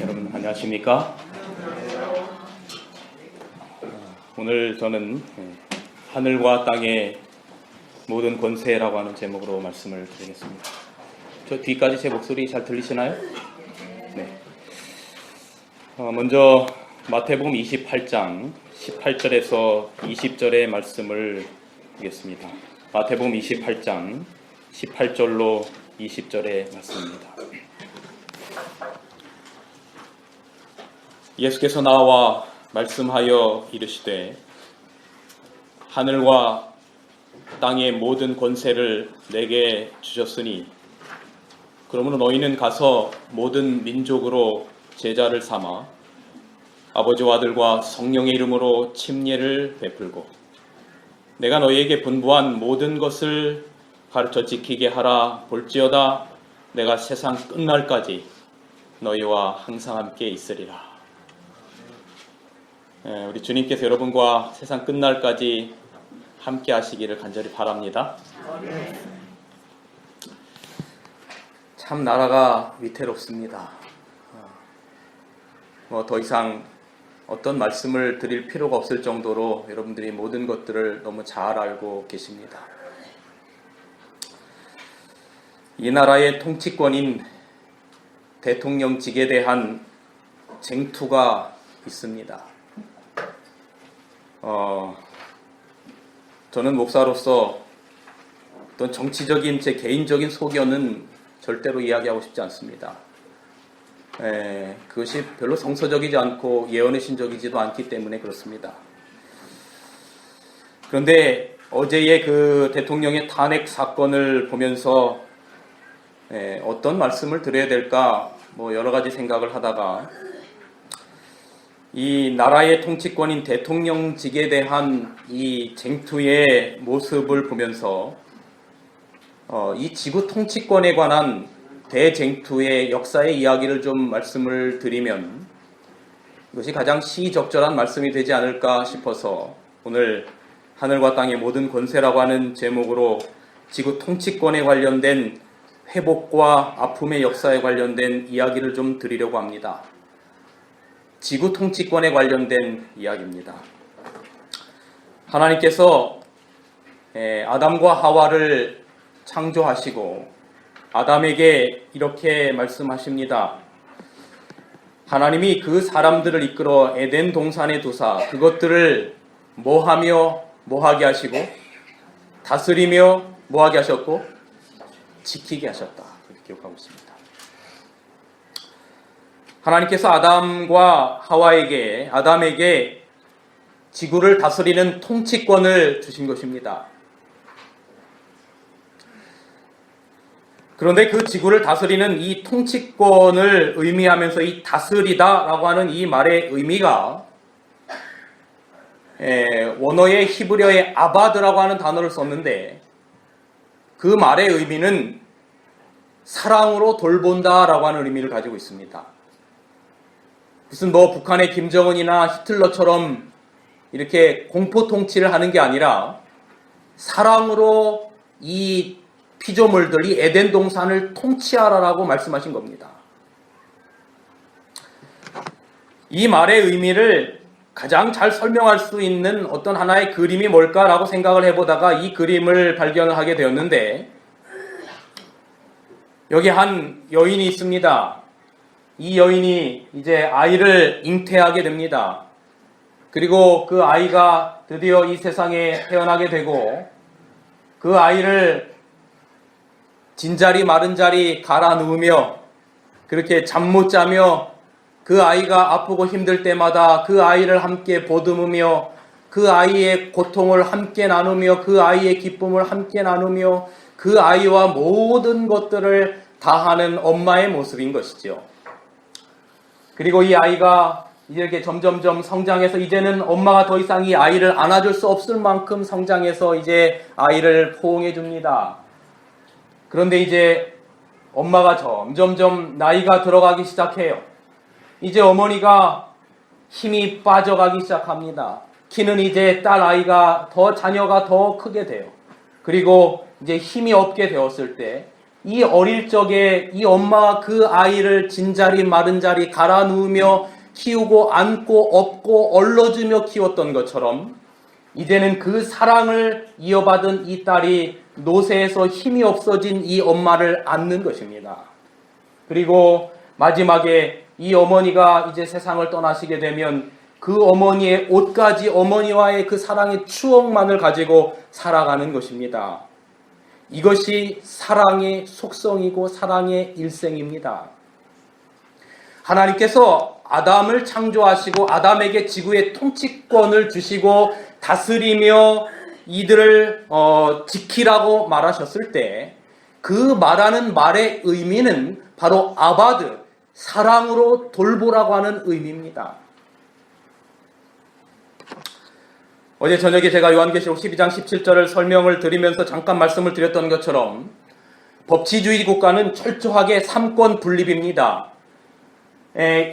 여러분 안녕하십니까? 오늘 저는 하늘과 땅의 모든 권세라고 하는 제목으로 말씀을 드리겠습니다. 저 뒤까지 제 목소리 잘 들리시나요? 네. 먼저 마태복음 28장 18절에서 20절의 말씀을 보겠습니다. 마태복음 28장 18절로 20절의 말씀입니다. 예수께서 나와 말씀하여 이르시되 하늘과 땅의 모든 권세를 내게 주셨으니 그러므로 너희는 가서 모든 민족으로 제자를 삼아 아버지와 아들과 성령의 이름으로 침례를 베풀고 내가 너희에게 분부한 모든 것을 가르쳐 지키게 하라. 볼지어다 내가 세상 끝날까지 너희와 항상 함께 있으리라. 우리 주님께서 여러분과 세상 끝날까지 함께 하시기를 간절히 바랍니다. 참 나라가 위태롭습니다. 더 이상 어떤 말씀을 드릴 필요가 없을 정도로 여러분들이 모든 것들을 너무 잘 알고 계십니다. 이 나라의 통치권인 대통령직에 대한 쟁투가 있습니다. 저는 목사로서 어떤 정치적인 제 개인적인 소견은 절대로 이야기하고 싶지 않습니다. 그것이 별로 성서적이지 않고 예언의 신적이지도 않기 때문에 그렇습니다. 그런데 어제의 그 대통령의 탄핵 사건을 보면서 어떤 말씀을 드려야 될까 여러 가지 생각을 하다가 이 나라의 통치권인 대통령직에 대한 이 쟁투의 모습을 보면서 이 지구 통치권에 관한 대쟁투의 역사의 이야기를 좀 말씀을 드리면 이것이 가장 시적절한 말씀이 되지 않을까 싶어서 오늘 하늘과 땅의 모든 권세라고 하는 제목으로 지구 통치권에 관련된 회복과 아픔의 역사에 관련된 이야기를 좀 드리려고 합니다. 지구 통치권에 관련된 이야기입니다. 하나님께서 아담과 하와를 창조하시고 아담에게 이렇게 말씀하십니다. 하나님이 그 사람들을 이끌어 에덴 동산에 두사 그것들을 뭐하며 뭐하게 하시고 다스리며 뭐하게 하셨고 지키게 하셨다. 그렇게 기억하고 있습니다. 하나님께서 아담과 하와에게 아담에게 지구를 다스리는 통치권을 주신 것입니다. 그런데 그 지구를 다스리는 이 통치권을 의미하면서 이 다스리다라고 하는 이 말의 의미가 원어의 히브리어의 아바드라고 하는 단어를 썼는데 그 말의 의미는 사랑으로 돌본다라고 하는 의미를 가지고 있습니다. 무슨 북한의 김정은이나 히틀러처럼 이렇게 공포 통치를 하는 게 아니라 사랑으로 이 피조물들, 이 에덴 동산을 통치하라라고 말씀하신 겁니다. 이 말의 의미를 가장 잘 설명할 수 있는 어떤 하나의 그림이 뭘까라고 생각을 해보다가 이 그림을 발견을 하게 되었는데 여기 한 여인이 있습니다. 이 여인이 이제 아이를 잉태하게 됩니다. 그리고 그 아이가 드디어 이 세상에 태어나게 되고 그 아이를 진자리 마른 자리 갈아 누우며 그렇게 잠 못 자며 그 아이가 아프고 힘들 때마다 그 아이를 함께 보듬으며 그 아이의 고통을 함께 나누며 그 아이의 기쁨을 함께 나누며 그 아이와 모든 것들을 다 하는 엄마의 모습인 것이죠. 그리고 이 아이가 이렇게 점점점 성장해서 이제는 엄마가 더 이상 이 아이를 안아줄 수 없을 만큼 성장해서 이제 아이를 포옹해 줍니다. 그런데 이제 엄마가 점점점 나이가 들어가기 시작해요. 이제 어머니가 힘이 빠져가기 시작합니다. 키는 이제 자녀가 더 크게 돼요. 그리고 이제 힘이 없게 되었을 때 이 어릴 적에 이 엄마가 그 아이를 진자리 마른 자리 갈아 누우며 키우고 안고 업고 얼러주며 키웠던 것처럼 이제는 그 사랑을 이어받은 이 딸이 노쇠해서 힘이 없어진 이 엄마를 안는 것입니다. 그리고 마지막에 이 어머니가 이제 세상을 떠나시게 되면 그 어머니의 옷까지 어머니와의 그 사랑의 추억만을 가지고 살아가는 것입니다. 이것이 사랑의 속성이고 사랑의 일생입니다. 하나님께서 아담을 창조하시고 아담에게 지구의 통치권을 주시고 다스리며 이들을 지키라고 말하셨을 때 그 말하는 말의 의미는 바로 아바드, 사랑으로 돌보라고 하는 의미입니다. 어제 저녁에 제가 요한계시록 12장 17절을 설명을 드리면서 잠깐 말씀을 드렸던 것처럼 법치주의 국가는 철저하게 삼권 분립입니다.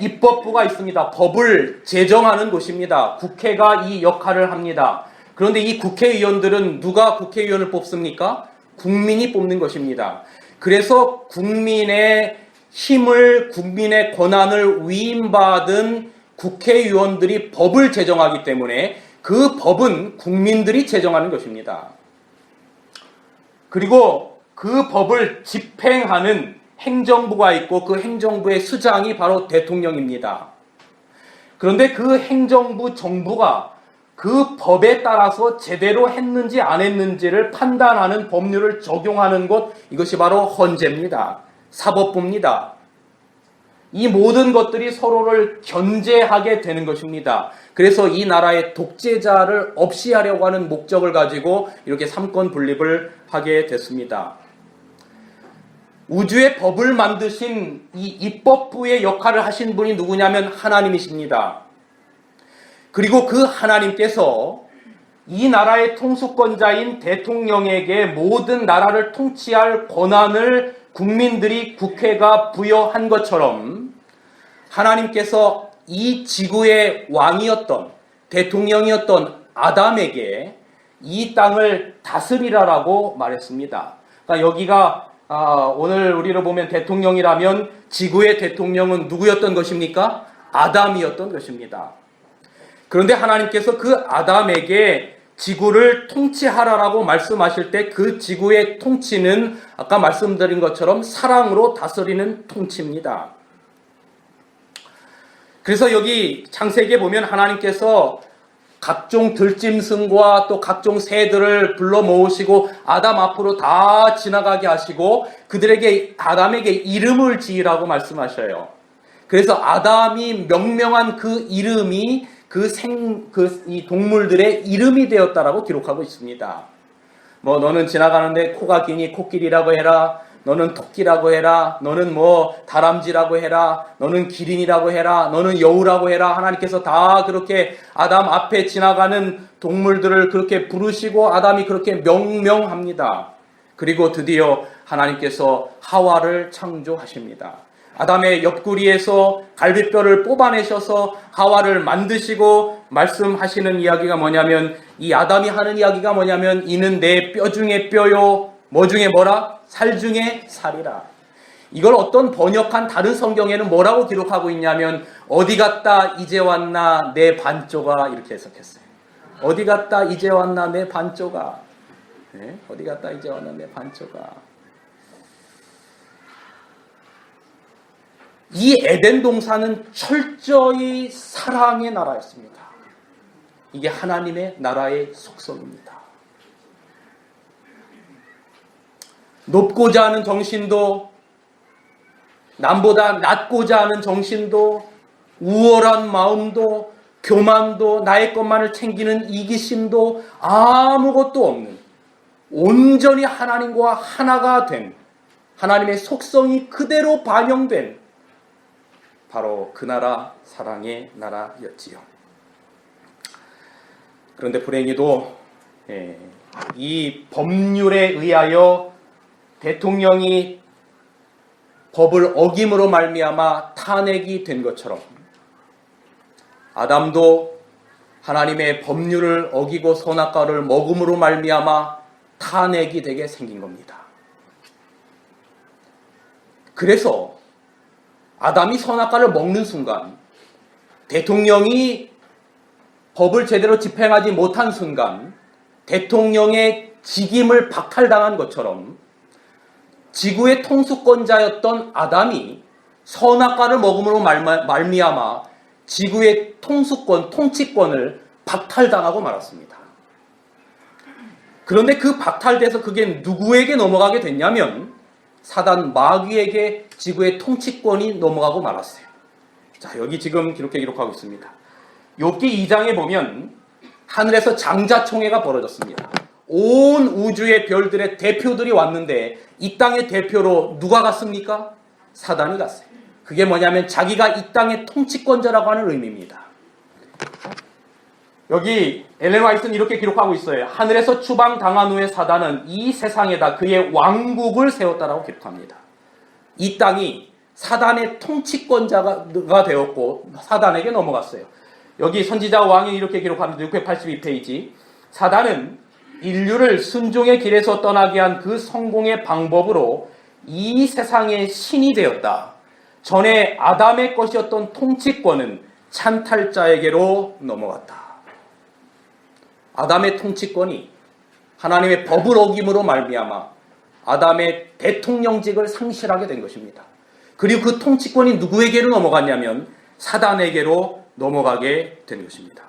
입법부가 있습니다. 법을 제정하는 곳입니다. 국회가 이 역할을 합니다. 그런데 이 국회의원들은 누가 국회의원을 뽑습니까? 국민이 뽑는 것입니다. 그래서 국민의 힘을, 국민의 권한을 위임받은 국회의원들이 법을 제정하기 때문에 그 법은 국민들이 제정하는 것입니다. 그리고 그 법을 집행하는 행정부가 있고 그 행정부의 수장이 바로 대통령입니다. 그런데 그 행정부 정부가 그 법에 따라서 제대로 했는지 안 했는지를 판단하는 법률을 적용하는 것, 이것이 바로 헌재입니다. 사법부입니다. 이 모든 것들이 서로를 견제하게 되는 것입니다. 그래서 이 나라의 독재자를 없이 하려고 하는 목적을 가지고 이렇게 삼권 분립을 하게 됐습니다. 우주의 법을 만드신 이 입법부의 역할을 하신 분이 누구냐면 하나님이십니다. 그리고 그 하나님께서 이 나라의 통수권자인 대통령에게 모든 나라를 통치할 권한을 국민들이 국회가 부여한 것처럼 하나님께서 이 지구의 왕이었던 대통령이었던 아담에게 이 땅을 다스리라라고 말했습니다. 그러니까 여기가 오늘 우리로 보면 대통령이라면 지구의 대통령은 누구였던 것입니까? 아담이었던 것입니다. 그런데 하나님께서 그 아담에게 지구를 통치하라라고 말씀하실 때 그 지구의 통치는 아까 말씀드린 것처럼 사랑으로 다스리는 통치입니다. 그래서 여기 창세기에 보면 하나님께서 각종 들짐승과 또 각종 새들을 불러 모으시고 아담 앞으로 다 지나가게 하시고 그들에게 아담에게 이름을 지으라고 말씀하셔요. 그래서 아담이 명명한 그 이름이 이 동물들의 이름이 되었다라고 기록하고 있습니다. 너는 지나가는데 코가 기니 코끼리라고 해라. 너는 토끼라고 해라. 너는 다람쥐라고 해라. 너는 기린이라고 해라. 너는 여우라고 해라. 하나님께서 다 그렇게 아담 앞에 지나가는 동물들을 그렇게 부르시고 아담이 그렇게 명명합니다. 그리고 드디어 하나님께서 하와를 창조하십니다. 아담의 옆구리에서 갈비뼈를 뽑아내셔서 하와를 만드시고 말씀하시는 이야기가 뭐냐면 이 아담이 하는 이야기가 뭐냐면 이는 내 뼈 중에 뼈요 뭐 중에 뭐라? 살 중에 살이라. 이걸 어떤 번역한 다른 성경에는 뭐라고 기록하고 있냐면 어디 갔다 이제 왔나 내 반쪽아 이렇게 해석했어요. 어디 갔다 이제 왔나 내 반쪽아. 네? 어디 갔다 이제 왔나 내 반쪽아. 이 에덴 동산은 철저히 사랑의 나라였습니다. 이게 하나님의 나라의 속성입니다. 높고자 하는 정신도 남보다 낮고자 하는 정신도 우월한 마음도 교만도 나의 것만을 챙기는 이기심도 아무것도 없는 온전히 하나님과 하나가 된 하나님의 속성이 그대로 반영된 바로 그 나라 사랑의 나라였지요. 그런데 불행히도 이 법률에 의하여 대통령이 법을 어김으로 말미암아 탄핵이 된 것처럼 아담도 하나님의 법률을 어기고 선악과를 먹음으로 말미암아 탄핵이 되게 생긴 겁니다. 그래서 아담이 선악과를 먹는 순간, 대통령이 법을 제대로 집행하지 못한 순간 대통령의 직임을 박탈당한 것처럼 지구의 통수권자였던 아담이 선악과를 먹음으로 말미암아 지구의 통치권을 박탈당하고 말았습니다. 그런데 그 박탈돼서 그게 누구에게 넘어가게 됐냐면 사단 마귀에게 지구의 통치권이 넘어가고 말았어요. 자, 여기 지금 이렇게 기록하고 있습니다. 욥기 2장에 보면 하늘에서 장자총회가 벌어졌습니다. 온 우주의 별들의 대표들이 왔는데 이 땅의 대표로 누가 갔습니까? 사단이 갔어요. 그게 뭐냐면 자기가 이 땅의 통치권자라고 하는 의미입니다. 여기 엘렌 화이트는 이렇게 기록하고 있어요. 하늘에서 추방당한 후에 사단은 이 세상에다 그의 왕국을 세웠다라고 기록합니다. 이 땅이 사단의 통치권자가 되었고 사단에게 넘어갔어요. 여기 선지자 왕이 이렇게 기록합니다. 682페이지. 사단은 인류를 순종의 길에서 떠나게 한 그 성공의 방법으로 이 세상의 신이 되었다. 전에 아담의 것이었던 통치권은 찬탈자에게로 넘어갔다. 아담의 통치권이 하나님의 법을 어김으로 말미암아 아담의 대통령직을 상실하게 된 것입니다. 그리고 그 통치권이 누구에게로 넘어갔냐면 사단에게로 넘어가게 된 것입니다.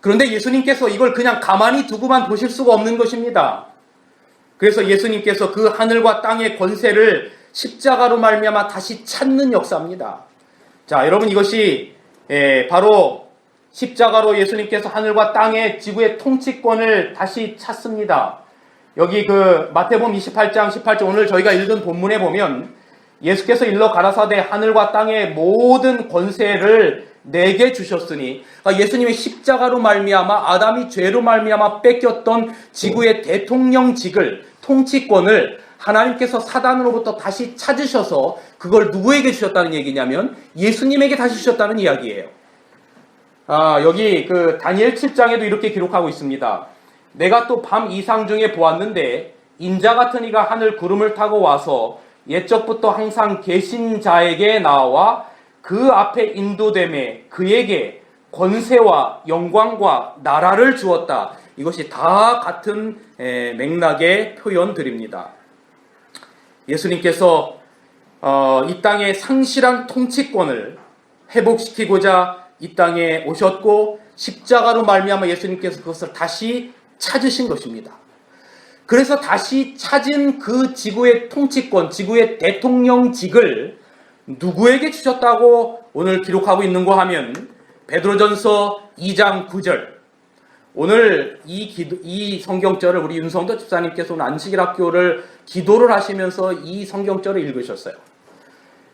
그런데 예수님께서 이걸 그냥 가만히 두고만 보실 수가 없는 것입니다. 그래서 예수님께서 그 하늘과 땅의 권세를 십자가로 말미암아 다시 찾는 역사입니다. 자, 여러분 이것이 바로 십자가로 예수님께서 하늘과 땅의 지구의 통치권을 다시 찾습니다. 여기 그 마태복음 28장 18절 오늘 저희가 읽은 본문에 보면 예수께서 일러 가라사대 하늘과 땅의 모든 권세를 내게 주셨으니, 그러니까 예수님의 십자가로 말미암아 아담이 죄로 말미암아 뺏겼던 지구의 대통령직을 통치권을 하나님께서 사단으로부터 다시 찾으셔서 그걸 누구에게 주셨다는 얘기냐면 예수님에게 다시 주셨다는 이야기예요. 여기 그 다니엘 7장에도 이렇게 기록하고 있습니다. 내가 또 밤 이상 중에 보았는데 인자 같은 이가 하늘 구름을 타고 와서 옛적부터 항상 계신 자에게 나와 그 앞에 인도됨에 그에게 권세와 영광과 나라를 주었다. 이것이 다 같은 맥락의 표현들입니다. 예수님께서 이 땅의 상실한 통치권을 회복시키고자 이 땅에 오셨고 십자가로 말미암아 예수님께서 그것을 다시 찾으신 것입니다. 그래서 다시 찾은 그 지구의 통치권, 지구의 대통령직을 누구에게 주셨다고 오늘 기록하고 있는가 하면 베드로전서 2장 9절. 오늘 이 성경절을 우리 윤성도 집사님께서 오늘 안식일학교를 기도를 하시면서 이 성경절을 읽으셨어요.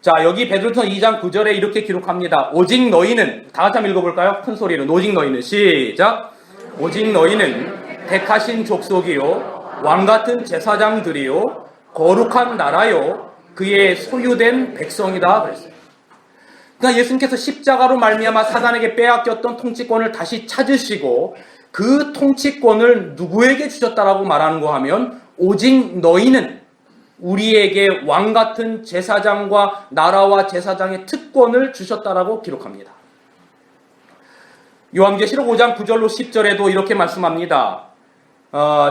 자, 여기 베드로전서 2장 9절에 이렇게 기록합니다. 오직 너희는, 다 같이 한번 읽어볼까요? 큰 소리로. 오직 너희는, 시작. 오직 너희는 택하신 족속이요 왕같은 제사장들이요 거룩한 나라요 그의 소유된 백성이다 그랬어요. 그러니까 예수님께서 십자가로 말미암아 사단에게 빼앗겼던 통치권을 다시 찾으시고 그 통치권을 누구에게 주셨다라고 말하는 거 하면 오직 너희는 우리에게 왕같은 제사장과 나라와 제사장의 특권을 주셨다라고 기록합니다. 요한계시록 5장 9절로 10절에도 이렇게 말씀합니다.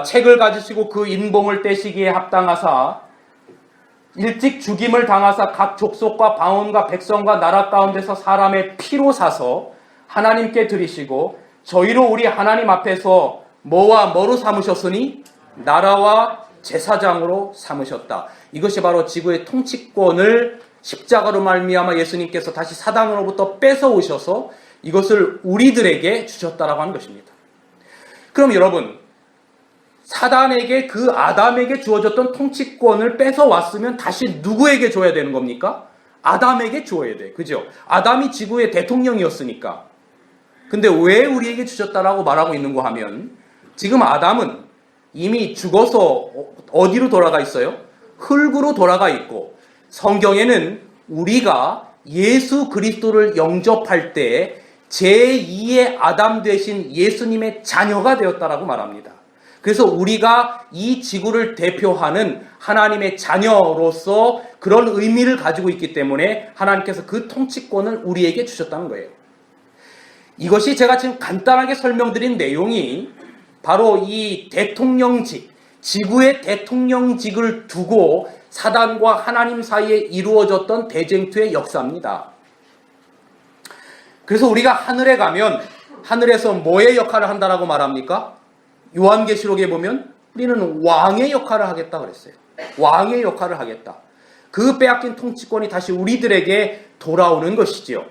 책을 가지시고 그 인봉을 떼시기에 합당하사 일찍 죽임을 당하사 각 족속과 방언과 백성과 나라 가운데서 사람의 피로 사서 하나님께 드리시고 저희로 우리 하나님 앞에서 뭐와 뭐로 삼으셨으니 나라와 제사장으로 삼으셨다. 이것이 바로 지구의 통치권을 십자가로 말미암아 예수님께서 다시 사단으로부터 뺏어오셔서 이것을 우리들에게 주셨다라고 하는 것입니다. 그럼 여러분, 사단에게 그 아담에게 주어졌던 통치권을 뺏어왔으면 다시 누구에게 줘야 되는 겁니까? 아담에게 줘야 돼. 그죠? 아담이 지구의 대통령이었으니까. 근데 왜 우리에게 주셨다라고 말하고 있는가 하면 지금 아담은 이미 죽어서 어디로 돌아가 있어요? 흙으로 돌아가 있고 성경에는 우리가 예수 그리스도를 영접할 때 제2의 아담 되신 예수님의 자녀가 되었다라고 말합니다. 그래서 우리가 이 지구를 대표하는 하나님의 자녀로서 그런 의미를 가지고 있기 때문에 하나님께서 그 통치권을 우리에게 주셨다는 거예요. 이것이 제가 지금 간단하게 설명드린 내용이 바로 이 대통령직, 지구의 대통령직을 두고 사단과 하나님 사이에 이루어졌던 대쟁투의 역사입니다. 그래서 우리가 하늘에 가면 하늘에서 뭐의 역할을 한다라고 말합니까? 요한계시록에 보면 우리는 왕의 역할을 하겠다 그랬어요. 왕의 역할을 하겠다. 그 빼앗긴 통치권이 다시 우리들에게 돌아오는 것이지요.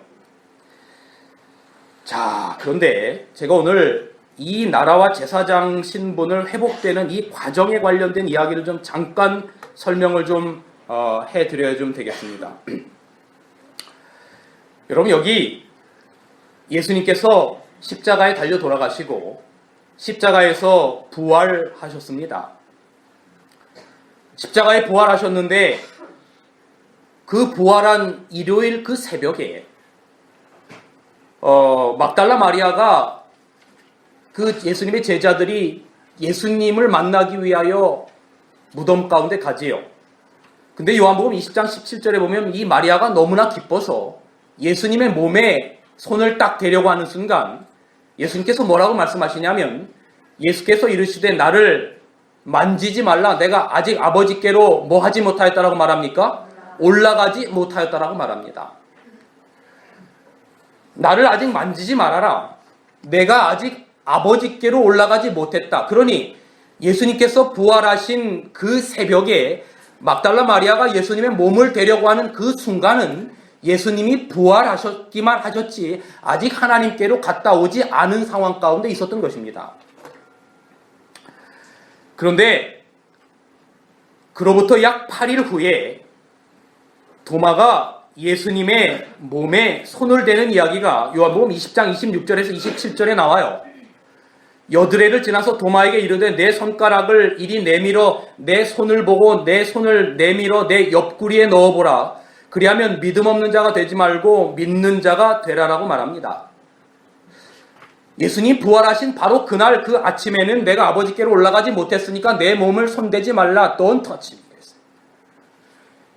자, 그런데 제가 오늘 이 나라와 제사장 신분을 회복되는 이 과정에 관련된 이야기를 좀 잠깐 설명을 좀 해드려야 좀 되겠습니다. 여러분, 여기 예수님께서 십자가에 달려 돌아가시고 십자가에서 부활하셨습니다. 십자가에 부활하셨는데 그 부활한 일요일 그 새벽에 막달라 마리아가 그 예수님의 제자들이 예수님을 만나기 위하여 무덤 가운데 가지요. 근데 요한복음 20장 17절에 보면 이 마리아가 너무나 기뻐서 예수님의 몸에 손을 딱 대려고 하는 순간 예수님께서 뭐라고 말씀하시냐면 예수께서 이르시되 나를 만지지 말라. 내가 아직 아버지께로 뭐 하지 못하였다라고 말합니까? 올라가지 못하였다라고 말합니다. 나를 아직 만지지 말아라. 내가 아직 아버지께로 올라가지 못했다. 그러니 예수님께서 부활하신 그 새벽에 막달라 마리아가 예수님의 몸을 대려고 하는 그 순간은 예수님이 부활하셨기만 하셨지 아직 하나님께로 갔다 오지 않은 상황 가운데 있었던 것입니다. 그런데 그로부터 약 8일 후에 도마가 예수님의 몸에 손을 대는 이야기가 요한복음 20장 26절에서 27절에 나와요. 여드레를 지나서 도마에게 이르되 내 손가락을 이리 내밀어 내 손을 보고 내 손을 내밀어 내 옆구리에 넣어보라. 그리하면 믿음 없는 자가 되지 말고 믿는 자가 되라라고 말합니다. 예수님 부활하신 바로 그날 그 아침에는 내가 아버지께로 올라가지 못했으니까 내 몸을 손대지 말라. Don't touch me.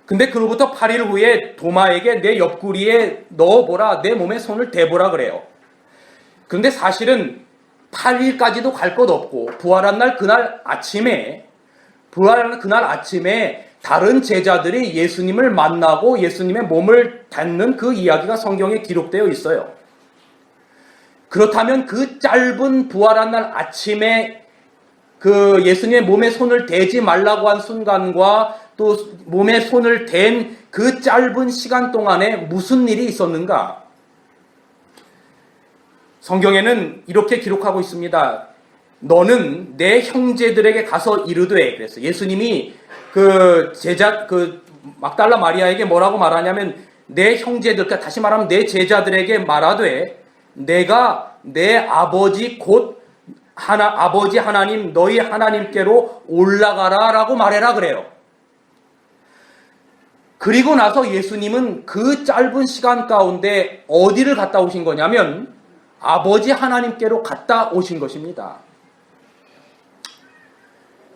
근데 그로부터 8일 후에 도마에게 내 옆구리에 넣어보라. 내 몸에 손을 대보라 그래요. 그런데 사실은 8일까지도 갈 것 없고 부활한 날 그날 아침에 다른 제자들이 예수님을 만나고 예수님의 몸을 닿는 그 이야기가 성경에 기록되어 있어요. 그렇다면 그 짧은 부활한 날 아침에 그 예수님의 몸에 손을 대지 말라고 한 순간과 또 몸에 손을 댄 그 짧은 시간 동안에 무슨 일이 있었는가? 성경에는 이렇게 기록하고 있습니다. 너는 내 형제들에게 가서 이르되, 그래서 예수님이 그 막달라 마리아에게 뭐라고 말하냐면 내 형제들, 그러니까 다시 말하면 내 제자들에게 말하되 내가 내 아버지 곧 아버지 하나님 너희 하나님께로 올라가라라고 말해라 그래요. 그리고 나서 예수님은 그 짧은 시간 가운데 어디를 갔다 오신 거냐면 아버지 하나님께로 갔다 오신 것입니다.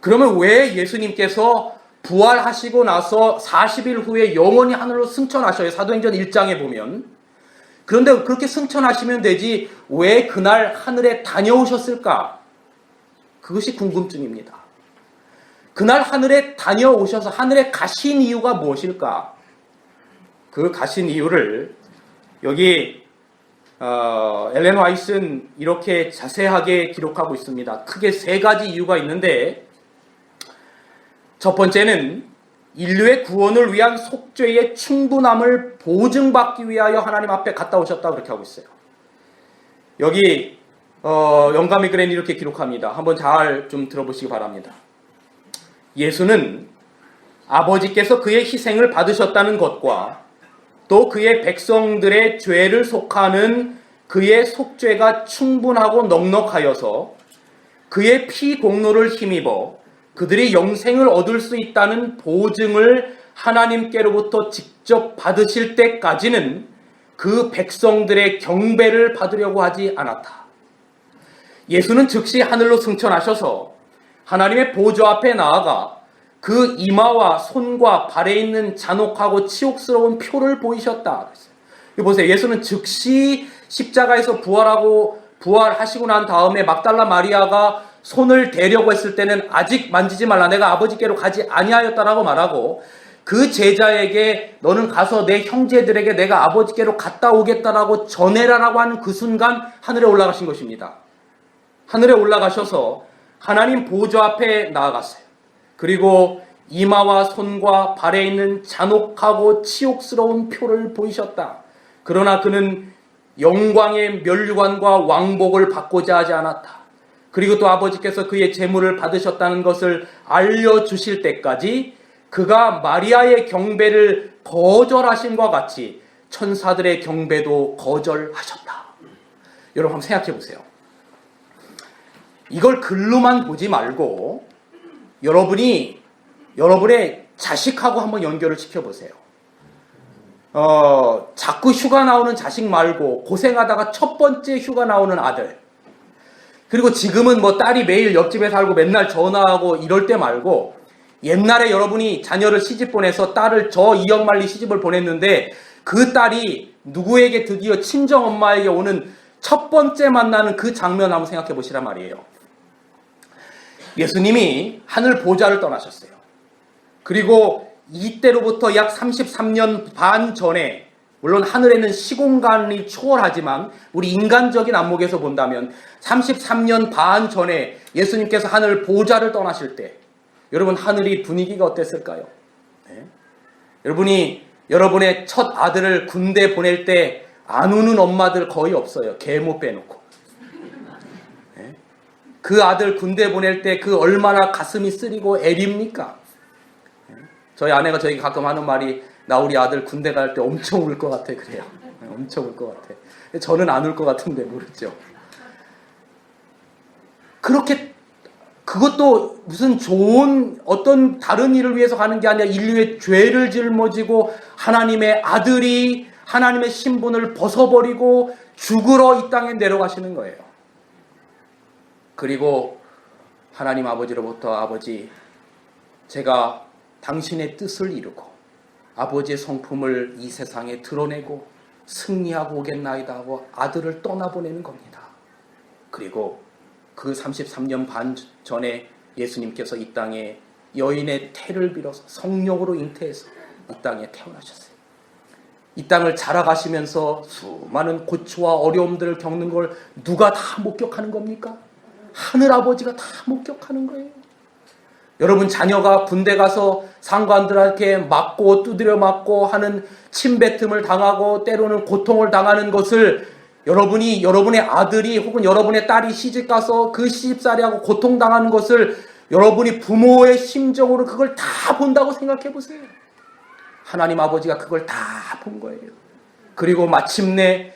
그러면 왜 예수님께서 부활하시고 나서 40일 후에 영원히 하늘로 승천하셔요? 사도행전 1장에 보면. 그런데 그렇게 승천하시면 되지 왜 그날 하늘에 다녀오셨을까? 그것이 궁금증입니다. 그날 하늘에 다녀오셔서 하늘에 가신 이유가 무엇일까? 그 가신 이유를 여기 엘렌 화이트는 이렇게 자세하게 기록하고 있습니다. 크게 3가지 이유가 있는데 첫 번째는 인류의 구원을 위한 속죄의 충분함을 보증받기 위하여 하나님 앞에 갔다 오셨다 그렇게 하고 있어요. 여기 영감이 그랜이 이렇게 기록합니다. 한번 잘 좀 들어보시기 바랍니다. 예수는 아버지께서 그의 희생을 받으셨다는 것과 또 그의 백성들의 죄를 속하는 그의 속죄가 충분하고 넉넉하여서 그의 피 공로를 힘입어 그들이 영생을 얻을 수 있다는 보증을 하나님께로부터 직접 받으실 때까지는 그 백성들의 경배를 받으려고 하지 않았다. 예수는 즉시 하늘로 승천하셔서 하나님의 보좌 앞에 나아가 그 이마와 손과 발에 있는 잔혹하고 치욕스러운 표를 보이셨다. 보세요. 예수는 즉시 십자가에서 부활하시고 난 다음에 막달라 마리아가 손을 대려고 했을 때는 아직 만지지 말라, 내가 아버지께로 가지 아니하였다라고 말하고, 그 제자에게 너는 가서 내 형제들에게 내가 아버지께로 갔다 오겠다라고 전해라라고 하는 그 순간 하늘에 올라가신 것입니다. 하늘에 올라가셔서 하나님 보좌 앞에 나아갔어요. 그리고 이마와 손과 발에 있는 잔혹하고 치욕스러운 표를 보이셨다. 그러나 그는 영광의 면류관과 왕복을 받고자 하지 않았다. 그리고 또 아버지께서 그의 재물을 받으셨다는 것을 알려주실 때까지 그가 마리아의 경배를 거절하심과 같이 천사들의 경배도 거절하셨다. 여러분 한번 생각해 보세요. 이걸 글로만 보지 말고 여러분의 자식하고 한번 연결을 시켜보세요. 자꾸 휴가 나오는 자식 말고 고생하다가 첫 번째 휴가 나오는 아들, 그리고 지금은 뭐 딸이 매일 옆집에 살고 맨날 전화하고 이럴 때 말고, 옛날에 여러분이 자녀를 시집 보내서 딸을 저 이영만리 시집을 보냈는데 그 딸이 누구에게 드디어 친정엄마에게 오는 첫 번째 만나는 그 장면 한번 생각해 보시란 말이에요. 예수님이 하늘 보좌를 떠나셨어요. 그리고 이때로부터 약 33년 반 전에, 물론 하늘에는 시공간이 초월하지만 우리 인간적인 안목에서 본다면 33년 반 전에 예수님께서 하늘 보좌를 떠나실 때 여러분 하늘이 분위기가 어땠을까요? 네? 여러분이 여러분의 첫 아들을 군대 보낼 때 안 우는 엄마들 거의 없어요. 계모 빼놓고. 네? 그 아들 군대 보낼 때 그 얼마나 가슴이 쓰리고 애립니까? 네? 저희 아내가 저에게 가끔 하는 말이, 나 우리 아들 군대 갈 때 엄청 울 것 같아 그래요. 네, 엄청 울 것 같아. 저는 안 울 것 같은데 모르죠. 그렇게, 그것도 무슨 좋은 어떤 다른 일을 위해서 가는 게 아니라 인류의 죄를 짊어지고 하나님의 아들이 하나님의 신분을 벗어버리고 죽으러 이 땅에 내려가시는 거예요. 그리고 하나님 아버지로부터, 아버지, 제가 당신의 뜻을 이루고 아버지의 성품을 이 세상에 드러내고 승리하고 오겠나이다 하고 아들을 떠나보내는 겁니다. 그리고 그 33년 반 전에 예수님께서 이 땅에 여인의 태를 빌어서 성령으로 잉태해서 이 땅에 태어나셨어요. 이 땅을 자라가시면서 수많은 고초와 어려움들을 겪는 걸 누가 다 목격하는 겁니까? 하늘아버지가 다 목격하는 거예요. 여러분 자녀가 군대 가서 상관들한테 맞고 두드려 맞고 하는 침뱉음을 당하고 때로는 고통을 당하는 것을 여러분이, 여러분의 아들이 혹은 여러분의 딸이 시집가서 그 시집살이하고 고통당하는 것을 여러분이 부모의 심정으로 그걸 다 본다고 생각해 보세요. 하나님 아버지가 그걸 다 본 거예요. 그리고 마침내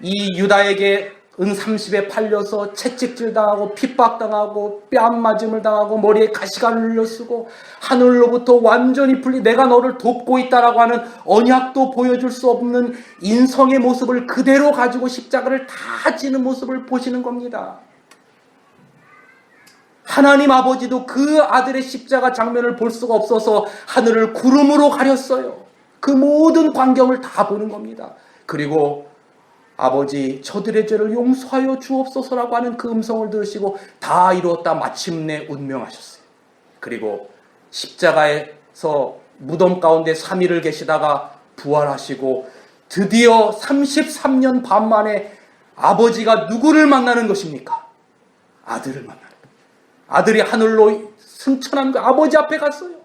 이 유다에게 은30에 팔려서 채찍질 당하고 핍박당하고 뺨 맞음을 당하고 머리에 가시관을 쓰고 하늘로부터 완전히 내가 너를 돕고 있다라고 하는 언약도 보여줄 수 없는 인성의 모습을 그대로 가지고 십자가를 다 지는 모습을 보시는 겁니다. 하나님 아버지도 그 아들의 십자가 장면을 볼 수가 없어서 하늘을 구름으로 가렸어요. 그 모든 광경을 다 보는 겁니다. 그리고 아버지, 저들의 죄를 용서하여 주옵소서라고 하는 그 음성을 들으시고 다 이루었다 마침내 운명하셨어요. 그리고 십자가에서 무덤 가운데 3일을 계시다가 부활하시고 드디어 33년 반 만에 아버지가 누구를 만나는 것입니까? 아들을 만나는 거예요. 아들이 하늘로 승천한 거, 아버지 앞에 갔어요.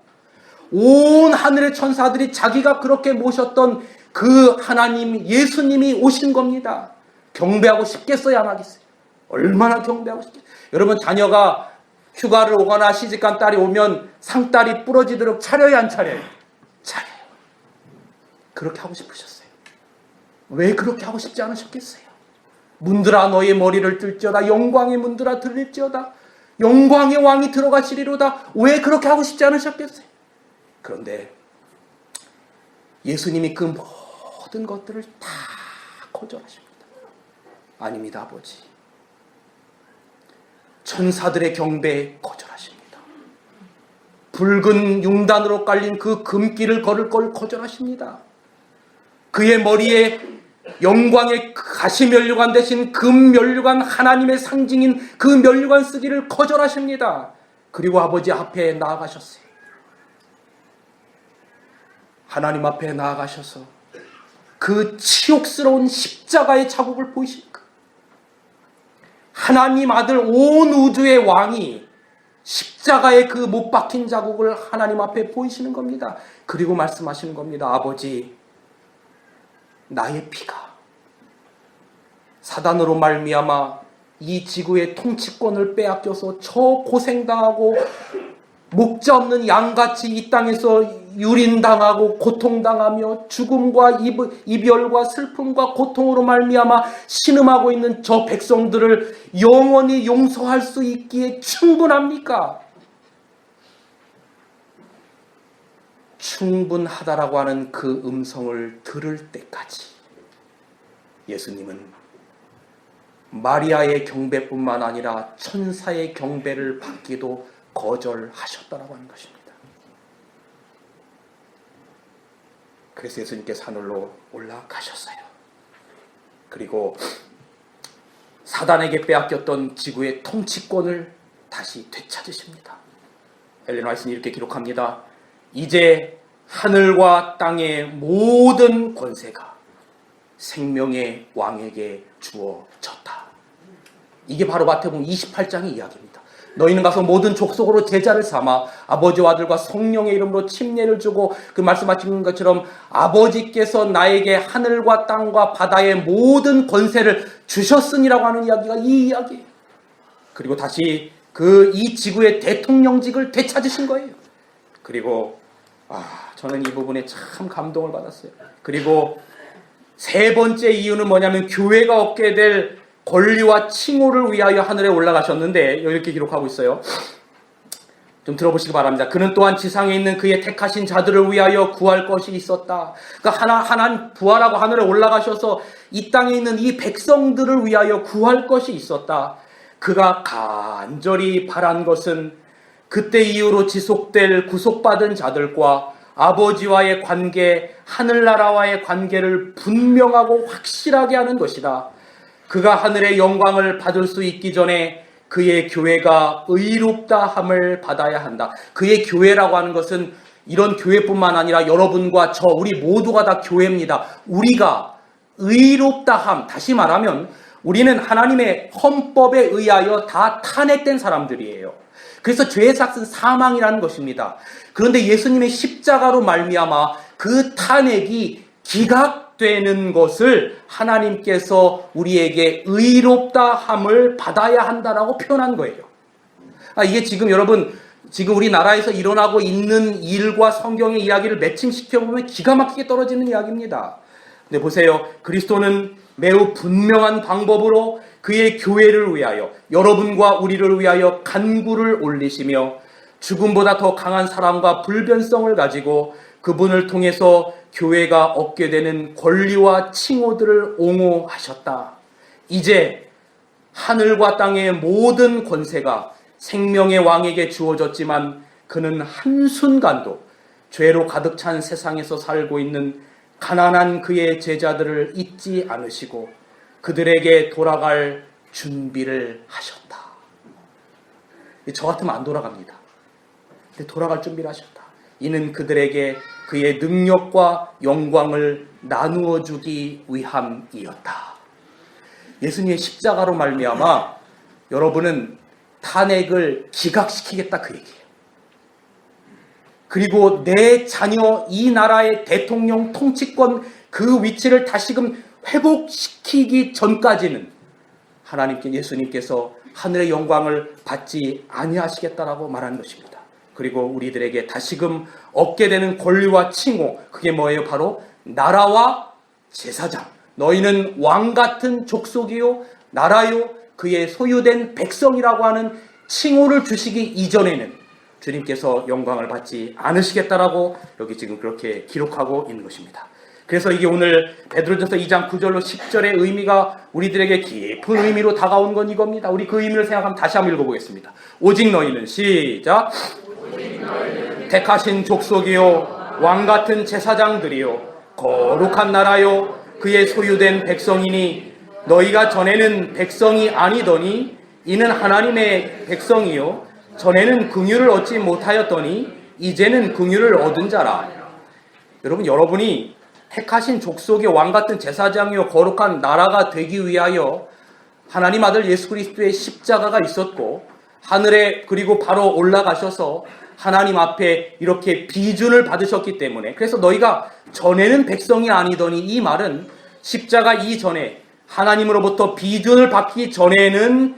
온 하늘의 천사들이 자기가 그렇게 모셨던 그 하나님, 예수님이 오신 겁니다. 경배하고 싶겠어요, 안 하겠어요? 얼마나 경배하고 싶겠어요? 여러분 자녀가 휴가를 오거나 시집간 딸이 오면 상다리 부러지도록 차려요, 안 차려요? 차려요. 그렇게 하고 싶으셨어요. 왜 그렇게 하고 싶지 않으셨겠어요? 문들아 너의 머리를 뜰지어다, 영광의 문들아 들릴지어다, 영광의 왕이 들어가시리로다. 왜 그렇게 하고 싶지 않으셨겠어요? 그런데 예수님이 그 모든 것들을 다 거절하십니다. 아닙니다, 아버지. 천사들의 경배에 거절하십니다. 붉은 융단으로 깔린 그 금길을 걸을 걸 거절하십니다. 그의 머리에 영광의 가시면류관 대신 금면류관, 하나님의 상징인 그 면류관 쓰기를 거절하십니다. 그리고 아버지 앞에 나아가셨어요. 하나님 앞에 나아가셔서 그 치욕스러운 십자가의 자국을 보이십니까? 하나님 아들 온 우주의 왕이 십자가의 그 못 박힌 자국을 하나님 앞에 보이시는 겁니다. 그리고 말씀하시는 겁니다. 아버지, 나의 피가 사단으로 말미암아 이 지구의 통치권을 빼앗겨서 저 고생당하고 목자 없는 양같이 이 땅에서 유린당하고 고통당하며 죽음과 이별과 슬픔과 고통으로 말미암아 신음하고 있는 저 백성들을 영원히 용서할 수 있기에 충분합니까? 충분하다라고 하는 그 음성을 들을 때까지 예수님은 마리아의 경배뿐만 아니라 천사의 경배를 받기도 거절하셨다라고 하는 것입니다. 그래서 예수님께서 하늘로 올라가셨어요. 그리고 사단에게 빼앗겼던 지구의 통치권을 다시 되찾으십니다. 엘렌 화이트는 이렇게 기록합니다. 이제 하늘과 땅의 모든 권세가 생명의 왕에게 주어졌다. 이게 바로 마태복음 28장의 이야기입니다. 너희는 가서 모든 족속으로 제자를 삼아 아버지와 아들과 성령의 이름으로 침례를 주고, 그 말씀하신 것처럼 아버지께서 나에게 하늘과 땅과 바다의 모든 권세를 주셨으니라고 하는 이야기가 이 이야기예요. 그리고 다시 이 지구의 대통령직을 되찾으신 거예요. 그리고 저는 이 부분에 참 감동을 받았어요. 그리고 세 번째 이유는 뭐냐면 교회가 얻게 될 권리와 칭호를 위하여 하늘에 올라가셨는데, 이렇게 기록하고 있어요. 좀 들어보시기 바랍니다. 그는 또한 지상에 있는 그의 택하신 자들을 위하여 구할 것이 있었다. 그러니까 하나님 부활하고 하늘에 올라가셔서 이 땅에 있는 이 백성들을 위하여 구할 것이 있었다. 그가 간절히 바란 것은 그때 이후로 지속될 구속받은 자들과 아버지와의 관계, 하늘나라와의 관계를 분명하고 확실하게 하는 것이다. 그가 하늘의 영광을 받을 수 있기 전에 그의 교회가 의롭다함을 받아야 한다. 그의 교회라고 하는 것은 이런 교회뿐만 아니라 여러분과 우리 모두가 다 교회입니다. 우리가 의롭다함, 다시 말하면 우리는 하나님의 헌법에 의하여 다 탄핵된 사람들이에요. 그래서 죄의 삭은 사망이라는 것입니다. 그런데 예수님의 십자가로 말미암아 그 탄핵이 기각되는 것을 하나님께서 우리에게 의롭다함을 받아야 한다라고 표현한 거예요. 이게 지금 여러분, 지금 우리나라에서 일어나고 있는 일과 성경의 이야기를 매칭시켜보면 기가 막히게 떨어지는 이야기입니다. 근데 보세요. 그리스도는 매우 분명한 방법으로 그의 교회를 위하여, 여러분과 우리를 위하여 간구를 올리시며 죽음보다 더 강한 사랑과 불변성을 가지고 그분을 통해서 교회가 얻게 되는 권리와 칭호들을 옹호하셨다. 이제 하늘과 땅의 모든 권세가 생명의 왕에게 주어졌지만 그는 한순간도 죄로 가득 찬 세상에서 살고 있는 가난한 그의 제자들을 잊지 않으시고 그들에게 돌아갈 준비를 하셨다. 저 같으면 안 돌아갑니다. 근데 돌아갈 준비를 하셨다. 이는 그들에게 그의 능력과 영광을 나누어 주기 위함이었다. 예수님의 십자가로 말미암아 여러분은 탄핵을 기각시키겠다, 그 얘기예요. 그리고 내 자녀, 이 나라의 대통령 통치권 그 위치를 다시금 회복시키기 전까지는 하나님께, 예수님께서 하늘의 영광을 받지 아니하시겠다라고 말하는 것입니다. 그리고 우리들에게 다시금 얻게 되는 권리와 칭호, 그게 뭐예요? 바로 나라와 제사장. 너희는 왕 같은 족속이요 나라요 그의 소유된 백성이라고 하는 칭호를 주시기 이전에는 주님께서 영광을 받지 않으시겠다라고 여기 지금 그렇게 기록하고 있는 것입니다. 그래서 이게 오늘 베드로전서 2장 9절로 10절의 의미가 우리들에게 깊은 의미로 다가온 건 이겁니다. 우리 그 의미를 생각하면 다시 한번 읽어보겠습니다. 오직 너희는 시작. 택하신 족속이요 왕같은 제사장들이요 거룩한 나라요 그의 소유된 백성이니 너희가 전에는 백성이 아니더니 이는 하나님의 백성이요 전에는 긍휼을 얻지 못하였더니 이제는 긍휼을 얻은 자라. 여러분이 택하신 족속의 왕같은 제사장이요 거룩한 나라가 되기 위하여 하나님 아들 예수 그리스도의 십자가가 있었고 하늘에 그리고 바로 올라가셔서 하나님 앞에 이렇게 비준을 받으셨기 때문에, 그래서 너희가 전에는 백성이 아니더니, 이 말은 십자가 이전에 하나님으로부터 비준을 받기 전에는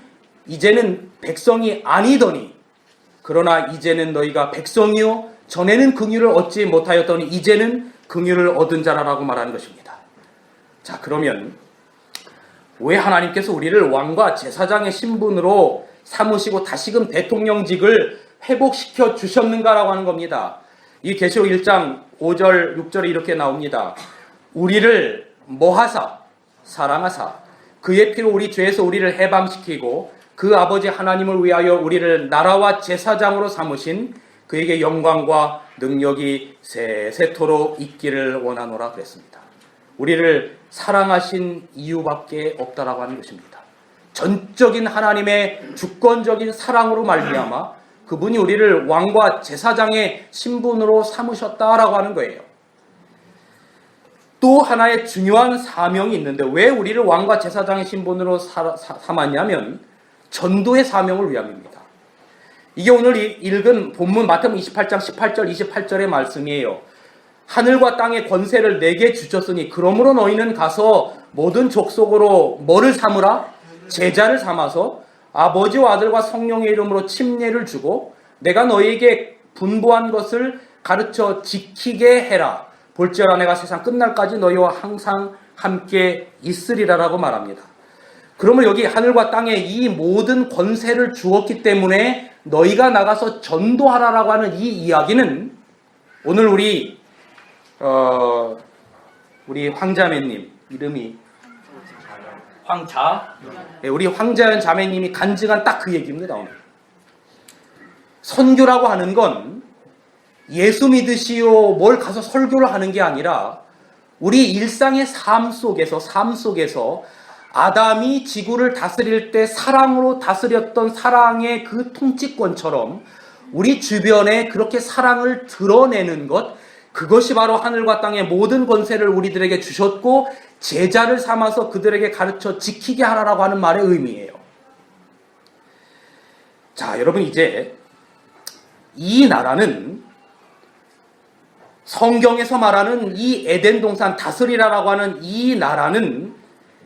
이제는 백성이 아니더니, 그러나 이제는 너희가 백성이요 전에는 긍휼을 얻지 못하였더니 이제는 긍휼을 얻은 자라라고 말하는 것입니다. 자, 그러면 왜 하나님께서 우리를 왕과 제사장의 신분으로 삼으시고 다시금 대통령직을 회복시켜 주셨는가라고 하는 겁니다. 이 계시록 1장 5절 6절에 이렇게 나옵니다. 우리를 뭐하사 사랑하사 그의 피로 우리 죄에서 우리를 해방시키고 그 아버지 하나님을 위하여 우리를 나라와 제사장으로 삼으신 그에게 영광과 능력이 세세토록 있기를 원하노라 그랬습니다. 우리를 사랑하신 이유밖에 없다라고 하는 것입니다. 전적인 하나님의 주권적인 사랑으로 말미암아 그분이 우리를 왕과 제사장의 신분으로 삼으셨다라고 하는 거예요. 또 하나의 중요한 사명이 있는데, 왜 우리를 왕과 제사장의 신분으로 삼았냐면 전도의 사명을 위함입니다. 이게 오늘 읽은 본문 마태복음 28장 18절 28절의 말씀이에요. 하늘과 땅의 권세를 내게 주셨으니 그러므로 너희는 가서 모든 족속으로 뭐를 삼으라? 제자를 삼아서 아버지와 아들과 성령의 이름으로 침례를 주고 내가 너희에게 분부한 것을 가르쳐 지키게 해라. 볼지어다 내가 세상 끝날까지 너희와 항상 함께 있으리라라고 말합니다. 그러면 여기 하늘과 땅에 이 모든 권세를 주었기 때문에 너희가 나가서 전도하라라고 하는 이 이야기는 오늘 우리 황자매님 이름이 우리 황자연 자매님이 간증한 딱 그 얘기입니다. 오늘 선교라고 하는 건 예수 믿으시오 뭘 가서 설교를 하는 게 아니라 우리 일상의 삶 속에서 아담이 지구를 다스릴 때 사랑으로 다스렸던 사랑의 그 통치권처럼 우리 주변에 그렇게 사랑을 드러내는 것, 그것이 바로 하늘과 땅의 모든 권세를 우리들에게 주셨고 제자를 삼아서 그들에게 가르쳐 지키게 하라라고 하는 말의 의미예요. 자, 여러분, 이제 이 나라는 성경에서 말하는 이 에덴 동산 다스리라라고 하는 이 나라는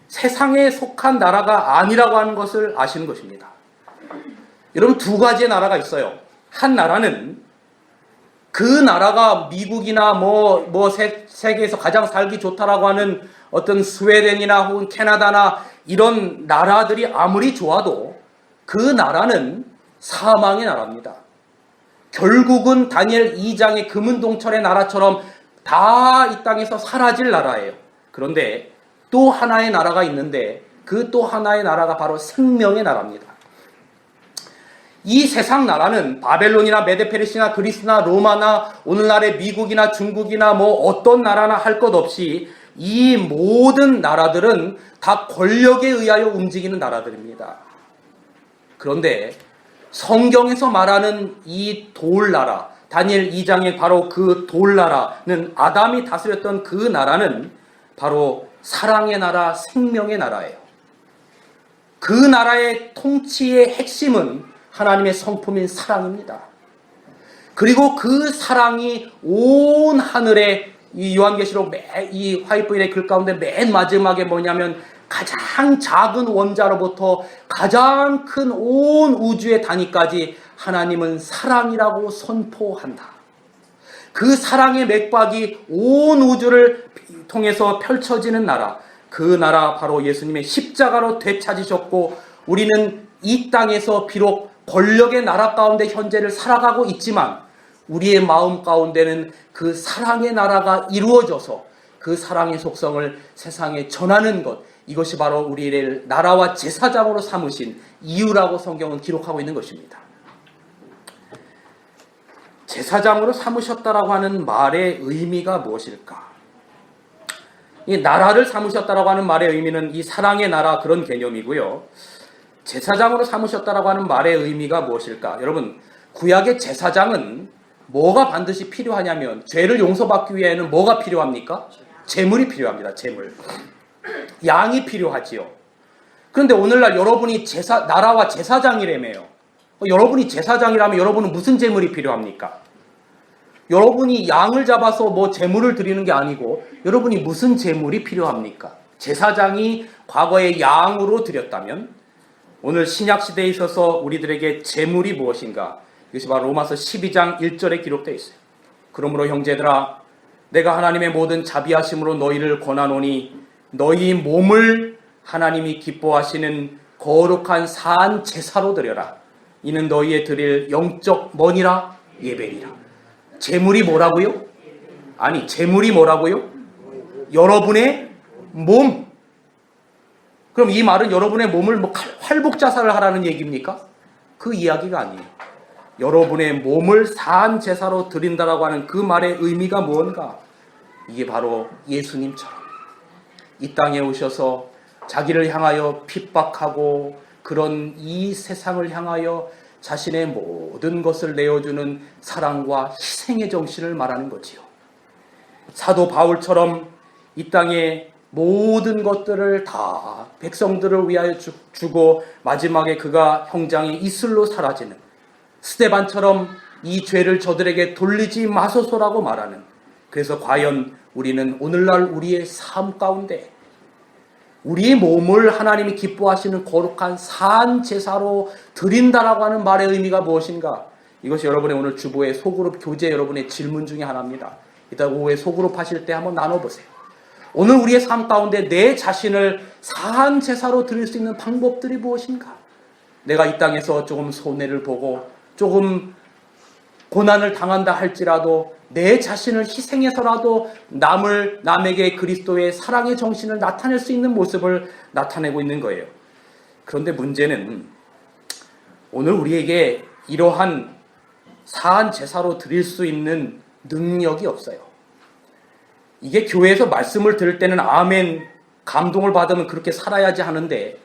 세상에 속한 나라가 아니라고 하는 것을 아시는 것입니다. 여러분, 두 가지의 나라가 있어요. 한 나라는 그 나라가 미국이나 세계에서 가장 살기 좋다라고 하는 어떤 스웨덴이나 혹은 캐나다나 이런 나라들이 아무리 좋아도 그 나라는 사망의 나라입니다. 결국은 다니엘 2장의 금은동철의 나라처럼 다 이 땅에서 사라질 나라예요. 그런데 또 하나의 나라가 있는데 그 또 하나의 나라가 바로 생명의 나라입니다. 이 세상 나라는 바벨론이나 메데페르시나 그리스나 로마나 오늘날의 미국이나 중국이나 어떤 나라나 할 것 없이 이 모든 나라들은 다 권력에 의하여 움직이는 나라들입니다. 그런데 성경에서 말하는 이 돌나라, 다니엘 2장의 바로 그 돌나라는 아담이 다스렸던 그 나라는 바로 사랑의 나라, 생명의 나라예요. 그 나라의 통치의 핵심은 하나님의 성품인 사랑입니다. 그리고 그 사랑이 온 하늘에 이 요한계시록 이 화이트보이의 글 가운데 맨 마지막에 뭐냐면 가장 작은 원자로부터 가장 큰 온 우주의 단위까지 하나님은 사랑이라고 선포한다. 그 사랑의 맥박이 온 우주를 통해서 펼쳐지는 나라, 그 나라 바로 예수님의 십자가로 되찾으셨고 우리는 이 땅에서 비록 권력의 나라 가운데 현재를 살아가고 있지만 우리의 마음 가운데는 그 사랑의 나라가 이루어져서 그 사랑의 속성을 세상에 전하는 것, 이것이 바로 우리를 나라와 제사장으로 삼으신 이유라고 성경은 기록하고 있는 것입니다. 제사장으로 삼으셨다라고 하는 말의 의미가 무엇일까? 이 나라를 삼으셨다라고 하는 말의 의미는 이 사랑의 나라 그런 개념이고요. 제사장으로 삼으셨다라고 하는 말의 의미가 무엇일까? 여러분, 구약의 제사장은 뭐가 반드시 필요하냐면 죄를 용서받기 위해는 뭐가 필요합니까? 제물이 필요합니다. 제물. 양이 필요하지요. 그런데 오늘날 여러분이 나라와 제사장이라며요. 여러분이 제사장이라면 여러분은 무슨 제물이 필요합니까? 여러분이 양을 잡아서 뭐 제물을 드리는 게 아니고 여러분이 무슨 제물이 필요합니까? 제사장이 과거에 양으로 드렸다면 오늘 신약시대에 있어서 우리들에게 제물이 무엇인가? 이것이 바로 로마서 12장 1절에 기록되어 있어요. 그러므로 형제들아 내가 하나님의 모든 자비하심으로 너희를 권하노니 너희 몸을 하나님이 기뻐하시는 거룩한 산 제사로 드려라. 이는 너희의 드릴 영적 뭐니라? 예배니라. 제물이 뭐라고요? 아니, 제물이 뭐라고요? 여러분의 몸. 그럼 이 말은 여러분의 몸을 뭐 활복자살을 하라는 얘기입니까? 그 이야기가 아니에요. 여러분의 몸을 산 제사로 드린다라고 하는 그 말의 의미가 무언가? 이게 바로 예수님처럼 이 땅에 오셔서 자기를 향하여 핍박하고 그런 이 세상을 향하여 자신의 모든 것을 내어주는 사랑과 희생의 정신을 말하는 거지요. 사도 바울처럼 이 땅에 모든 것들을 다 백성들을 위하여 주고 마지막에 그가 형장의 이슬로 사라지는 스데반처럼 이 죄를 저들에게 돌리지 마소서라고 말하는, 그래서 과연 우리는 오늘날 우리의 삶 가운데 우리의 몸을 하나님이 기뻐하시는 거룩한 산 제사로 드린다라고 하는 말의 의미가 무엇인가? 이것이 여러분의 오늘 주보의 소그룹 교재 여러분의 질문 중에 하나입니다. 이따 오후에 소그룹 하실 때 한번 나눠보세요. 오늘 우리의 삶 가운데 내 자신을 산 제사로 드릴 수 있는 방법들이 무엇인가? 내가 이 땅에서 조금 손해를 보고 조금 고난을 당한다 할지라도 내 자신을 희생해서라도 남에게 그리스도의 사랑의 정신을 나타낼 수 있는 모습을 나타내고 있는 거예요. 그런데 문제는 오늘 우리에게 이러한 사한 제사로 드릴 수 있는 능력이 없어요. 이게 교회에서 말씀을 들을 때는 아멘, 감동을 받으면 그렇게 살아야지 하는데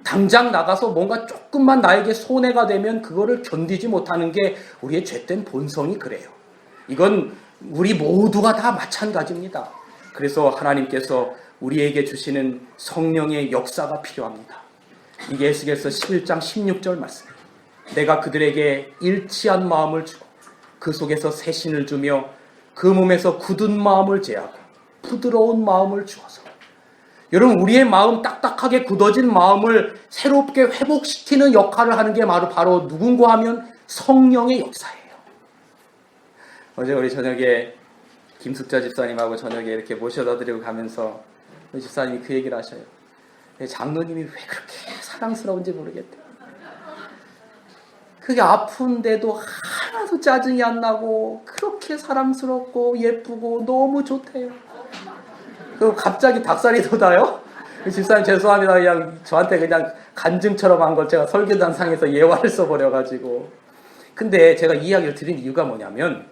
당장 나가서 뭔가 조금만 나에게 손해가 되면 그거를 견디지 못하는 게 우리의 죄된 본성이 그래요. 이건 우리 모두가 다 마찬가지입니다. 그래서 하나님께서 우리에게 주시는 성령의 역사가 필요합니다. 이게 에스겔서 11장 16절 말씀입니다. 내가 그들에게 일치한 마음을 주고 그 속에서 새신을 주며 그 몸에서 굳은 마음을 제하고 부드러운 마음을 주어서, 여러분 우리의 마음 딱딱하게 굳어진 마음을 새롭게 회복시키는 역할을 하는 게 바로 누군가 하면 성령의 역사예요. 어제 우리 저녁에 김숙자 집사님하고 저녁에 이렇게 모셔다 드리고 가면서 우리 집사님이 그 얘기를 하셔요. 장로님이 왜 그렇게 사랑스러운지 모르겠대요. 그게 아픈데도 하나도 짜증이 안 나고 그렇게 사랑스럽고 예쁘고 너무 좋대요. 그리고 갑자기 닭살이 돋아요. 집사님 죄송합니다. 그냥 저한테 그냥 간증처럼 한 걸 제가 설교단상에서 예화를 써버려가지고. 근데 제가 이 이야기를 드린 이유가 뭐냐면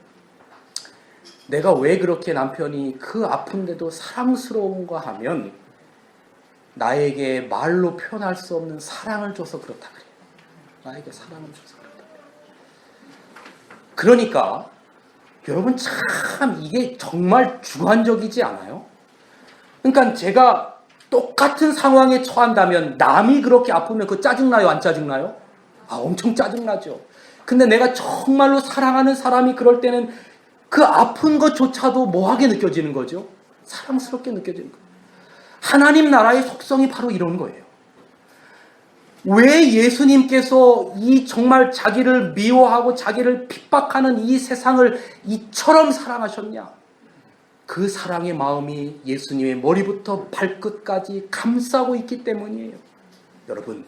내가 왜 그렇게 남편이 그 아픈데도 사랑스러운가 하면 나에게 말로 표현할 수 없는 사랑을 줘서 그렇다 그래요. 나에게 사랑을 줘서 그렇다 그래요. 그러니까 여러분 참 이게 정말 주관적이지 않아요? 그러니까 제가 똑같은 상황에 처한다면 남이 그렇게 아프면 그거 짜증나요? 안 짜증나요? 엄청 짜증나죠. 근데 내가 정말로 사랑하는 사람이 그럴 때는 그 아픈 것조차도 뭐하게 느껴지는 거죠? 사랑스럽게 느껴지는 거예요. 하나님 나라의 속성이 바로 이런 거예요. 왜 예수님께서 이 정말 자기를 미워하고 자기를 핍박하는 이 세상을 이처럼 사랑하셨냐? 그 사랑의 마음이 예수님의 머리부터 발끝까지 감싸고 있기 때문이에요. 여러분,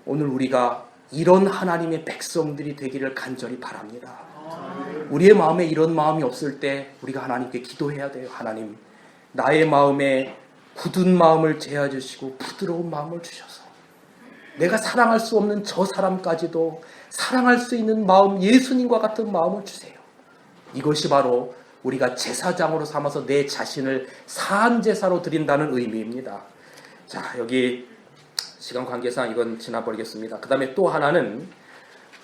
오늘 우리가 이런 하나님의 백성들이 되기를 간절히 바랍니다. 우리의 마음에 이런 마음이 없을 때 우리가 하나님께 기도해야 돼요. 하나님, 나의 마음에 굳은 마음을 제하주시고 부드러운 마음을 주셔서 내가 사랑할 수 없는 저 사람까지도 사랑할 수 있는 마음, 예수님과 같은 마음을 주세요. 이것이 바로 우리가 제사장으로 삼아서 내 자신을 사한 제사로 드린다는 의미입니다. 자, 여기 시간 관계상 이건 지나버리겠습니다. 그 다음에 또 하나는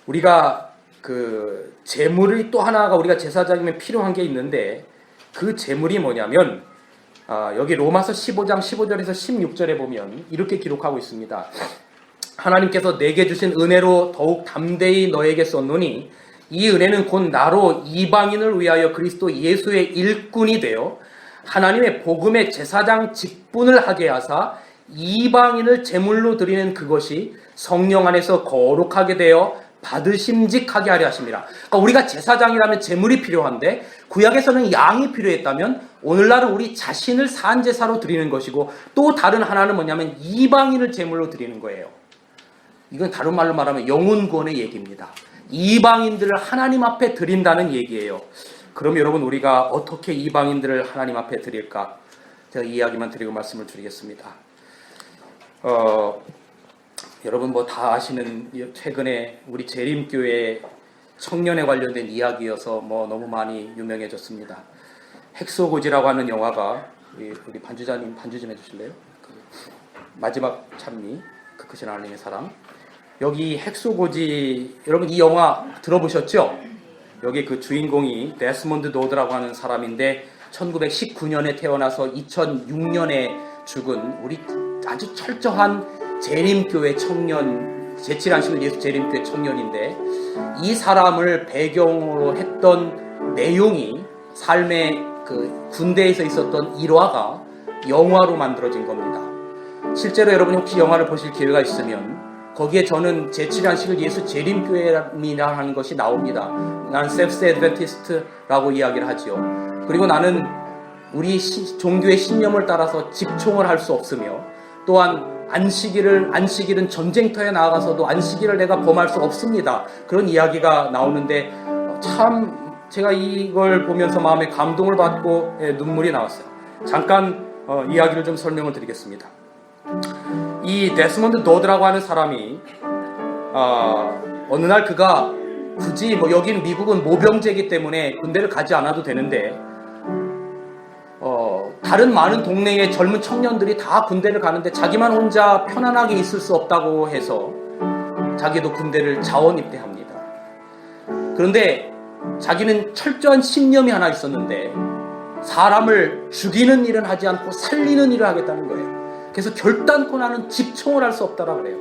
우리가 그 제물이 또 하나가 우리가 제사장이면 필요한 게 있는데 그 제물이 뭐냐면 여기 로마서 15장 15절에서 16절에 보면 이렇게 기록하고 있습니다. 하나님께서 내게 주신 은혜로 더욱 담대히 너에게 썼노니 이 은혜는 곧 나로 이방인을 위하여 그리스도 예수의 일꾼이 되어 하나님의 복음의 제사장 직분을 하게 하사 이방인을 제물로 드리는 그것이 성령 안에서 거룩하게 되어 받으심직하게 하려 하십니다. 그러니까 우리가 제사장이라면 제물이 필요한데 구약에서는 양이 필요했다면 오늘날은 우리 자신을 산 제사로 드리는 것이고 또 다른 하나는 뭐냐면 이방인을 제물로 드리는 거예요. 이건 다른 말로 말하면 영혼 구원의 얘기입니다. 이방인들을 하나님 앞에 드린다는 얘기예요. 그럼 여러분 우리가 어떻게 이방인들을 하나님 앞에 드릴까? 제가 이 이야기만 드리고 말씀을 드리겠습니다. 여러분 뭐 다 아시는 최근에 우리 재림교회 청년에 관련된 이야기여서 뭐 너무 많이 유명해졌습니다. 핵소고지라고 하는 영화가 우리 반주자님 반주 좀 해주실래요? 마지막 찬미 크크신 하나님의 사랑. 여기 핵소고지 여러분 이 영화 들어보셨죠? 여기 그 주인공이 데스몬드 노드라고 하는 사람인데 1919년에 태어나서 2006년에 죽은 우리 아주 철저한 재림교회 청년, 제7안식일 예수 재림교회 청년인데 이 사람을 배경으로 했던 내용이 삶의 그 군대에서 있었던 일화가 영화로 만들어진 겁니다. 실제로 여러분이 혹시 영화를 보실 기회가 있으면 거기에 저는 제7안식일 예수 재림교회라는 것이 나옵니다. 나는 세븐스 애드벤티스트라고 이야기를 하지요. 그리고 나는 우리 종교의 신념을 따라서 집총을 할 수 없으며 또한 안식일은 전쟁터에 나가서도 안식일을 내가 범할 수 없습니다. 그런 이야기가 나오는데 참 제가 이걸 보면서 마음에 감동을 받고 눈물이 나왔어요. 잠깐 이야기를 좀 설명을 드리겠습니다. 이 데스몬드 노드라고 하는 사람이 어느 날 그가 굳이 뭐 여기는 미국은 모병제이기 때문에 군대를 가지 않아도 되는데 다른 많은 동네의 젊은 청년들이 다 군대를 가는데 자기만 혼자 편안하게 있을 수 없다고 해서 자기도 군대를 자원 입대합니다. 그런데 자기는 철저한 신념이 하나 있었는데 사람을 죽이는 일은 하지 않고 살리는 일을 하겠다는 거예요. 그래서 결단코 나는 집총을 할 수 없다라 그래요.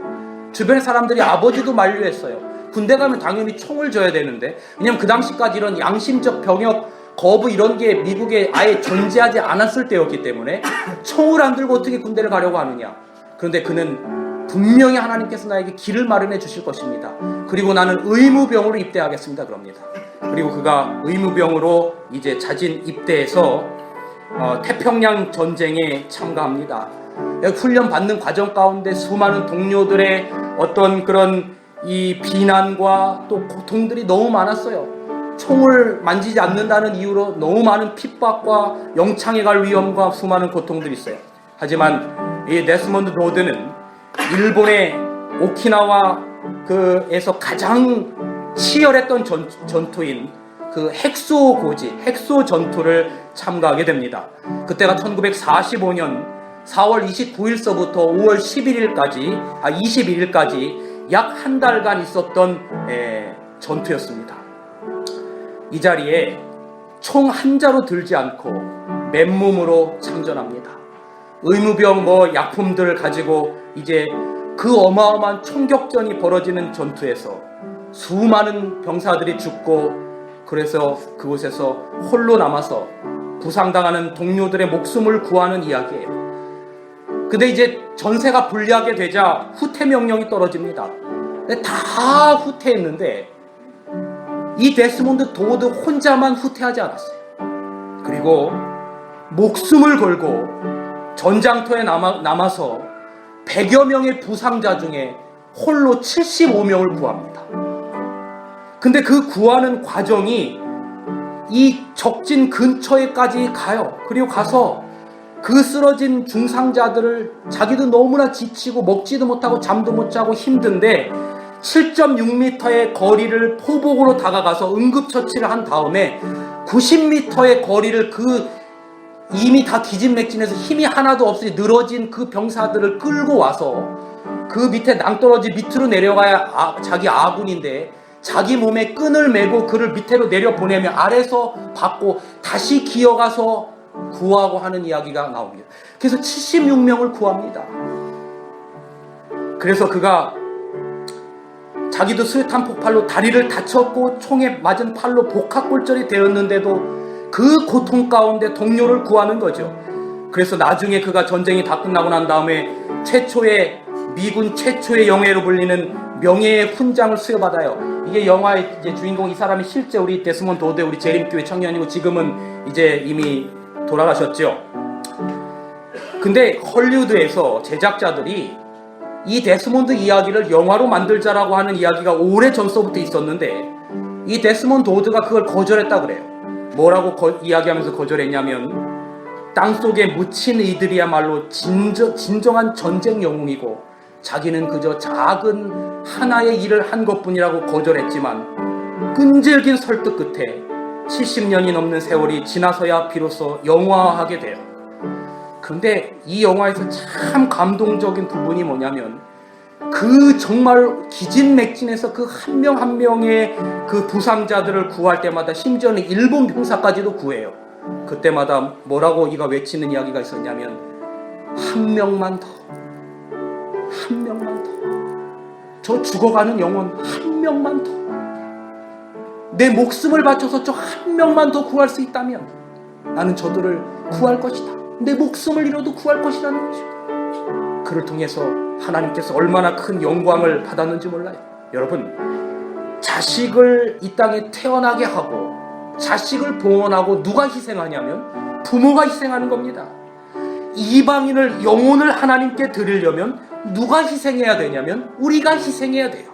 주변의 사람들이 아버지도 만류했어요. 군대 가면 당연히 총을 져야 되는데 왜냐면 그 당시까지 이런 양심적 병역 거부 이런 게 미국에 아예 존재하지 않았을 때였기 때문에 총을 안 들고 어떻게 군대를 가려고 하느냐. 그런데 그는 분명히 하나님께서 나에게 길을 마련해 주실 것입니다. 그리고 나는 의무병으로 입대하겠습니다. 그럽니다. 그리고 그가 의무병으로 이제 자진 입대해서 태평양 전쟁에 참가합니다. 훈련 받는 과정 가운데 수많은 동료들의 어떤 그런 이 비난과 또 고통들이 너무 많았어요. 총을 만지지 않는다는 이유로 너무 많은 핍박과 영창에 갈 위험과 수많은 고통들이 있어요. 하지만 이 데스몬드 노드는 일본의 오키나와 그에서 가장 치열했던 전투인 그 핵소 전투를 참가하게 됩니다. 그때가 1945년 4월 29일서부터 5월 21일까지 약 한 달간 있었던 전투였습니다. 이 자리에 총 한 자로 들지 않고 맨몸으로 참전합니다. 의무병 약품들을 가지고 이제 그 어마어마한 총격전이 벌어지는 전투에서 수많은 병사들이 죽고 그래서 그곳에서 홀로 남아서 부상당하는 동료들의 목숨을 구하는 이야기예요. 근데 이제 전세가 불리하게 되자 후퇴 명령이 떨어집니다. 근데 다 후퇴했는데 이 데스몬드 도드 혼자만 후퇴하지 않았어요. 그리고 목숨을 걸고 전장터에 남아서 100여 명의 부상자 중에 홀로 75명을 구합니다. 근데 그 구하는 과정이 이 적진 근처에까지 가요. 그리고 가서 그 쓰러진 중상자들을 자기도 너무나 지치고 먹지도 못하고 잠도 못 자고 힘든데 7.6m의 거리를 포복으로 다가가서 응급처치를 한 다음에 90m의 거리를 이미 다 기진맥진해서 힘이 하나도 없이 늘어진 그 병사들을 끌고 와서 그 밑에 낭떠러지 밑으로 내려가야 자기 아군인데 자기 몸에 끈을 매고 그를 밑으로 내려보내며 아래서 받고 다시 기어가서 구하고 하는 이야기가 나옵니다. 그래서 76명을 구합니다. 그래서 그가 자기도 수류탄 폭발로 다리를 다쳤고 총에 맞은 팔로 복합골절이 되었는데도 그 고통 가운데 동료를 구하는 거죠. 그래서 나중에 그가 전쟁이 다 끝나고 난 다음에 미군 최초의 영예로 불리는 명예의 훈장을 수여받아요. 이게 영화의 이제 주인공 이 사람이 실제 우리 데스몬드 도드 우리 재림교회 청년이고 지금은 이제 이미 돌아가셨죠. 근데 헐리우드에서 제작자들이 이 데스몬드 이야기를 영화로 만들자라고 하는 이야기가 오래 전서부터 있었는데 이 데스몬드 도드가 그걸 거절했다 그래요. 뭐라고 이야기하면서 거절했냐면 땅속에 묻힌 이들이야말로 진정한 전쟁 영웅이고 자기는 그저 작은 하나의 일을 한 것뿐이라고 거절했지만 끈질긴 설득 끝에 70년이 넘는 세월이 지나서야 비로소 영화화하게 돼요. 그런데 이 영화에서 참 감동적인 부분이 뭐냐면 그 정말 기진맥진해서 그 한 명 한 명의 그 부상자들을 구할 때마다 심지어는 일본 병사까지도 구해요. 그때마다 뭐라고 이가 외치는 이야기가 있었냐면 한 명만 더, 한 명만 더, 저 죽어가는 영혼 한 명만 더, 내 목숨을 바쳐서 저 한 명만 더 구할 수 있다면 나는 저들을 구할 것이다. 내 목숨을 잃어도 구할 것이라는 거죠. 그를 통해서 하나님께서 얼마나 큰 영광을 받았는지 몰라요. 여러분, 자식을 이 땅에 태어나게 하고 자식을 봉헌하고 누가 희생하냐면 부모가 희생하는 겁니다. 이방인을 영혼을 하나님께 드리려면 누가 희생해야 되냐면 우리가 희생해야 돼요.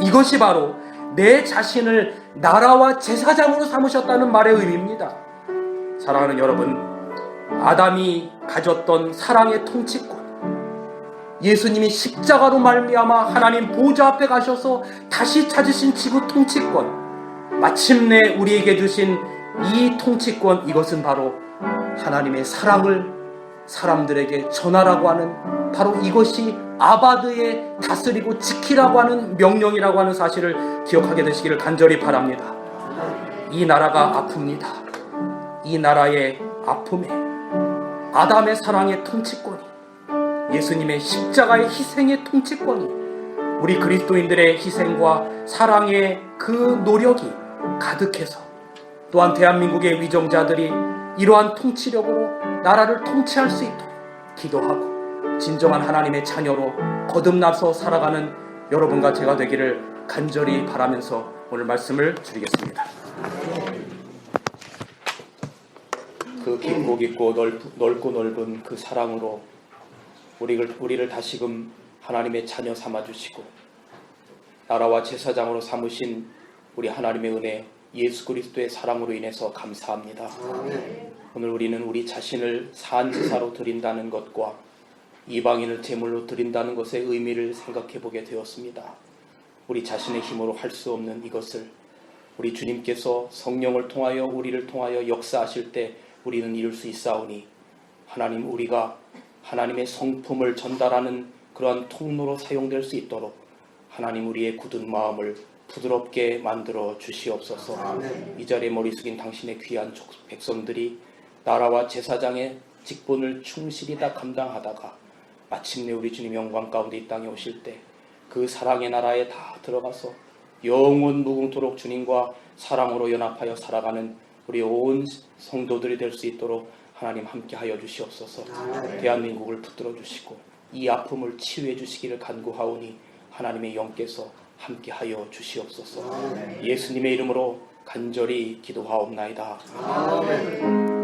이것이 바로 내 자신을 나라와 제사장으로 삼으셨다는 말의 의미입니다. 사랑하는 여러분, 아담이 가졌던 사랑의 통치권, 예수님이 십자가로 말미암아 하나님 보좌 앞에 가셔서 다시 찾으신 지구 통치권, 마침내 우리에게 주신 이 통치권, 이것은 바로 하나님의 사랑을 사람들에게 전하라고 하는, 바로 이것이 아바드의 다스리고 지키라고 하는 명령이라고 하는 사실을 기억하게 되시기를 간절히 바랍니다. 이 나라가 아픕니다. 이 나라의 아픔에 아담의 사랑의 통치권이, 예수님의 십자가의 희생의 통치권이, 우리 그리스도인들의 희생과 사랑의 그 노력이 가득해서 또한 대한민국의 위정자들이 이러한 통치력으로 나라를 통치할 수 있도록 기도하고 진정한 하나님의 자녀로 거듭나서 살아가는 여러분과 제가 되기를 간절히 바라면서 오늘 말씀을 드리겠습니다. 그 깊고 깊고 넓고 넓은 그 사랑으로 우리를 다시금 하나님의 자녀 삼아주시고 나라와 제사장으로 삼으신 우리 하나님의 은혜, 예수 그리스도의 사랑으로 인해서 감사합니다. 오늘 우리는 우리 자신을 산제사로 드린다는 것과 이방인을 제물로 드린다는 것의 의미를 생각해 보게 되었습니다. 우리 자신의 힘으로 할 수 없는 이것을 우리 주님께서 성령을 통하여 우리를 통하여 역사하실 때 우리는 이룰 수 있사오니, 하나님, 우리가 하나님의 성품을 전달하는 그러한 통로로 사용될 수 있도록 하나님 우리의 굳은 마음을 부드럽게 만들어 주시옵소서. 아멘. 이 자리에 머리 숙인 당신의 귀한 백성들이 나라와 제사장의 직분을 충실히 다 감당하다가 마침내 우리 주님 영광 가운데 이 땅에 오실 때 그 사랑의 나라에 다 들어가서 영원 무궁토록 주님과 사랑으로 연합하여 살아가는 우리 온 성도들이 될 수 있도록 하나님 함께하여 주시옵소서. 대한민국을 붙들어 주시고 이 아픔을 치유해 주시기를 간구하오니 하나님의 영께서 함께하여 주시옵소서. 예수님의 이름으로 간절히 기도하옵나이다. 아멘.